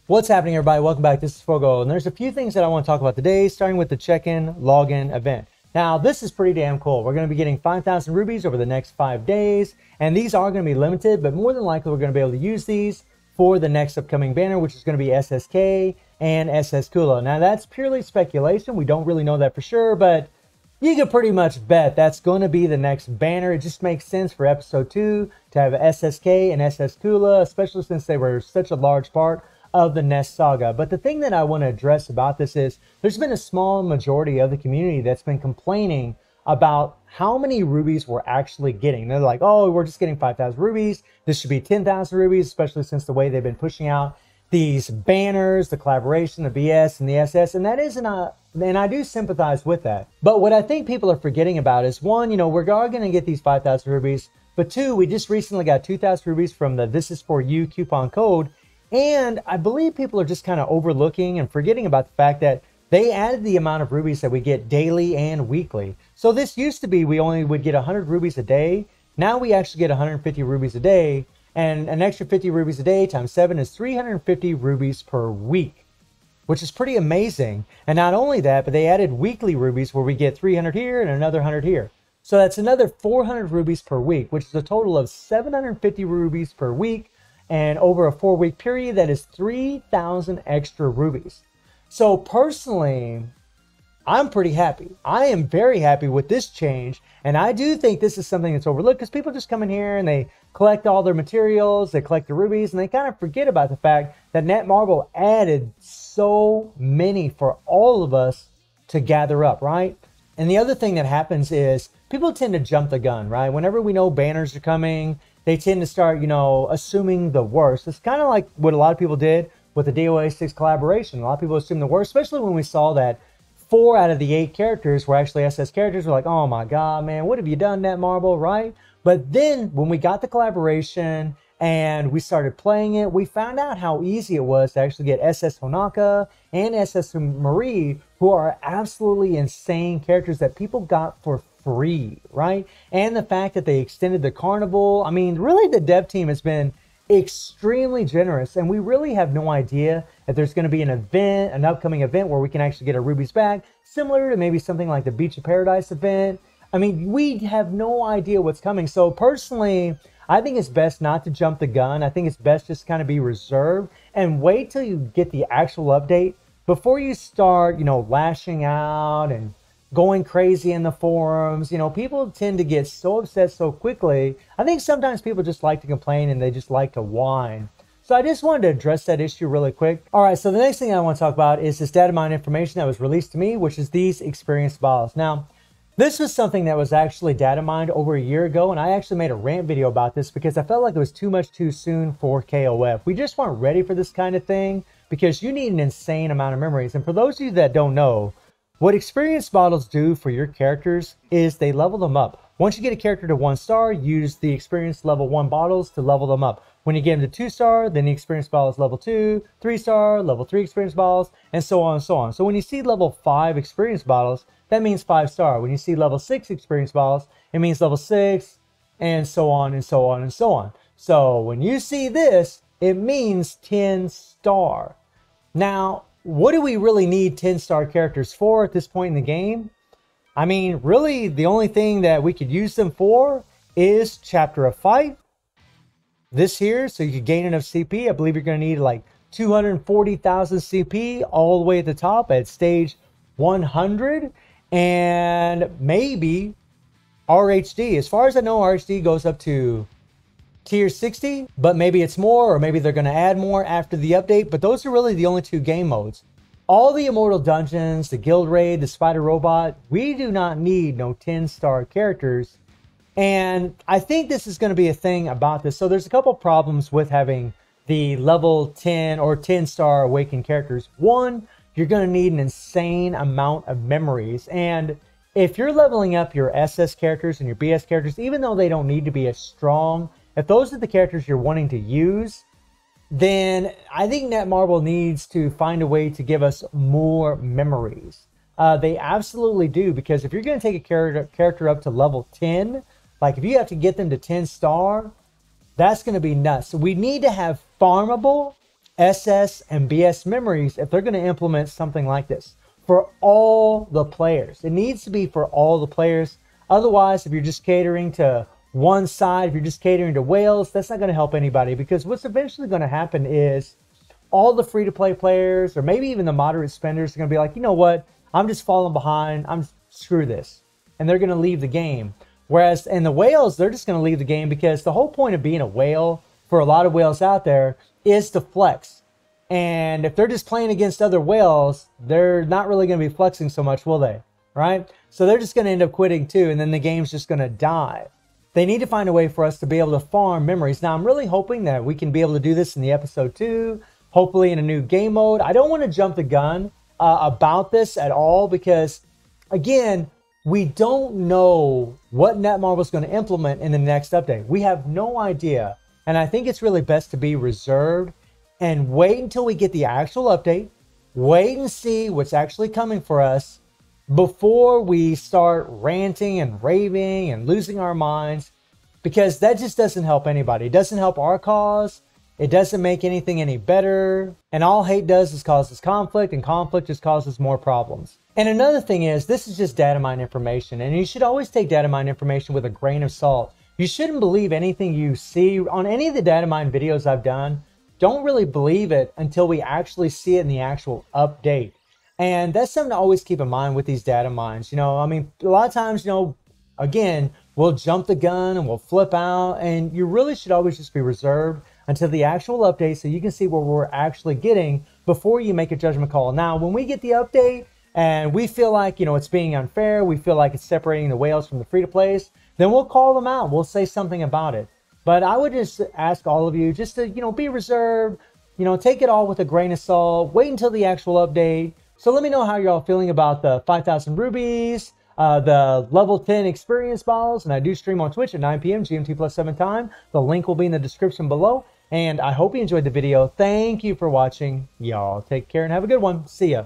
What's happening, everybody? Welcome back. This is Fogo, and there's a few things that I want to talk about today, starting with the check-in login event. Now, this is pretty damn cool. We're going to be getting 5,000 rubies over the next 5 days, and these are going to be limited, but more than likely we're going to be able to use these for the next upcoming banner, which is going to be SSK and SS Kula. Now, that's purely speculation. We don't really know that for sure, but you could pretty much bet that's going to be the next banner. It just makes sense for episode 2 to have SSK and SS Kula, especially since they were such a large part of the Nest saga. But the thing that I want to address about this is there's been a small majority of the community that's been complaining about how many rubies we're actually getting. They're like, oh, we're just getting 5,000 rubies. This should be 10,000 rubies, especially since the way they've been pushing out these banners, the collaboration, the BS, and the SS. And that isn't and I do sympathize with that. But what I think people are forgetting about is, one, we're going to get these 5,000 rubies. But two, we just recently got 2,000 rubies from the This Is For You coupon code. And I believe people are just kind of overlooking and forgetting about the fact that they added the amount of rubies that we get daily and weekly. So this used to be we only would get 100 rubies a day. Now we actually get 150 rubies a day. And an extra 50 rubies a day times 7 is 350 rubies per week, which is pretty amazing. And not only that, but they added weekly rubies where we get 300 here and another 100 here. So that's another 400 rubies per week, which is a total of 750 rubies per week. And over a 4-week period, that is 3,000 extra rubies. So personally, I'm pretty happy. I am very happy with this change. And I do think this is something that's overlooked because people just come in here and they collect all their materials, they collect the rubies, and they kind of forget about the fact that Netmarble added so many for all of us to gather up, right? And the other thing that happens is people tend to jump the gun, right? Whenever we know banners are coming, they tend to start, assuming the worst. It's kind of like what a lot of people did with the DOA 6 collaboration. A lot of people assumed the worst, especially when we saw that 4 out of the 8 characters were actually SS characters. We're like, oh my God, man, what have you done, Netmarble, right? But then when we got the collaboration and we started playing it, we found out how easy it was to actually get SS Honaka and SS Marie, who are absolutely insane characters that people got for free, right? And the fact that they extended the carnival. I mean, really the dev team has been extremely generous, and we really have no idea if there's going to be an event, an upcoming event where we can actually get our rubies back, similar to maybe something like the Beach of Paradise event. I mean, we have no idea what's coming. So personally, I think it's best not to jump the gun. I think it's best just kind of be reserved and wait till you get the actual update before you start, lashing out and going crazy in the forums. People tend to get so upset so quickly. I think sometimes people just like to complain and they just like to whine. So I just wanted to address that issue really quick. All right, so the next thing I want to talk about is this data mine information that was released to me, which is these experience bottles. Now, this was something that was actually data mined over a year ago, and I actually made a rant video about this because I felt like it was too much too soon for KOF. We just weren't ready for this kind of thing because you need an insane amount of memories. And for those of you that don't know, what experience bottles do for your characters is they level them up. Once you get a character to 1 star, use the experience level 1 bottles to level them up. When you get them to 2 star, then the experience bottle is level 2, 3 star, level 3 experience bottles, and so on and so on. So when you see level 5 experience bottles, that means 5 star. When you see level 6 experience bottles, it means level 6, and so on and so on and so on. So when you see this, it means 10 star. Now, what do we really need 10 star characters for at this point in the game? I mean, really, the only thing that we could use them for is Chapter of Fight. This here, so you could gain enough CP. I believe you're going to need like 240,000 CP all the way at the top at stage 100. And maybe RHD. As far as I know, RHD goes up to tier 60, but maybe it's more, or maybe they're going to add more after the update. But those are really the only 2 game modes. All the Immortal Dungeons, the Guild Raid, the Spider Robot, we do not need no 10 star characters. And I think this is going to be a thing about this. So there's a couple problems with having the level 10 or 10 star awakened characters. One, you're going to need an insane amount of memories. And if you're leveling up your SS characters and your BS characters, even though they don't need to be as strong, if those are the characters you're wanting to use, then I think Netmarble needs to find a way to give us more memories. They absolutely do, because if you're going to take a character up to level 10, like if you have to get them to 10 star, that's going to be nuts. So we need to have farmable SS and BS memories if they're going to implement something like this for all the players. It needs to be for all the players. Otherwise, if you're just catering to one side, if you're just catering to whales, that's not going to help anybody, because what's eventually going to happen is all the free-to-play players, or maybe even the moderate spenders, are going to be like, you know what, I'm just falling behind, screw this, and they're going to leave the game. Whereas in the whales, they're just going to leave the game, because the whole point of being a whale for a lot of whales out there is to flex. And if they're just playing against other whales, they're not really going to be flexing so much, will they? Right? So they're just going to end up quitting too, and then the game's just going to die. They need to find a way for us to be able to farm memories. Now, I'm really hoping that we can be able to do this in the episode 2, hopefully in a new game mode. I don't want to jump the gun about this at all, because, again, we don't know what Netmarble is going to implement in the next update. We have no idea. And I think it's really best to be reserved and wait until we get the actual update. Wait and see what's actually coming for us before we start ranting and raving and losing our minds, because that just doesn't help anybody. It doesn't help our cause. It doesn't make anything any better. And all hate does is causes conflict, and conflict just causes more problems. And another thing is, this is just data mine information, and you should always take data mine information with a grain of salt. You shouldn't believe anything you see on any of the data mine videos I've done. Don't really believe it until we actually see it in the actual update. And that's something to always keep in mind with these data mines. You know, I mean, a lot of times, you know, again, we'll jump the gun and we'll flip out, and you really should always just be reserved until the actual update so you can see what we're actually getting before you make a judgment call. Now, when we get the update and we feel like, you know, it's being unfair, we feel like it's separating the whales from the free-to-plays, then we'll call them out. We'll say something about it. But I would just ask all of you just to, you know, be reserved, you know, take it all with a grain of salt, wait until the actual update. So let me know how you're all feeling about the 5,000 rubies, the level 10 experience bottles, and I do stream on Twitch at 9 p.m. GMT plus 7 time. The link will be in the description below, and I hope you enjoyed the video. Thank you for watching. Y'all take care and have a good one. See ya.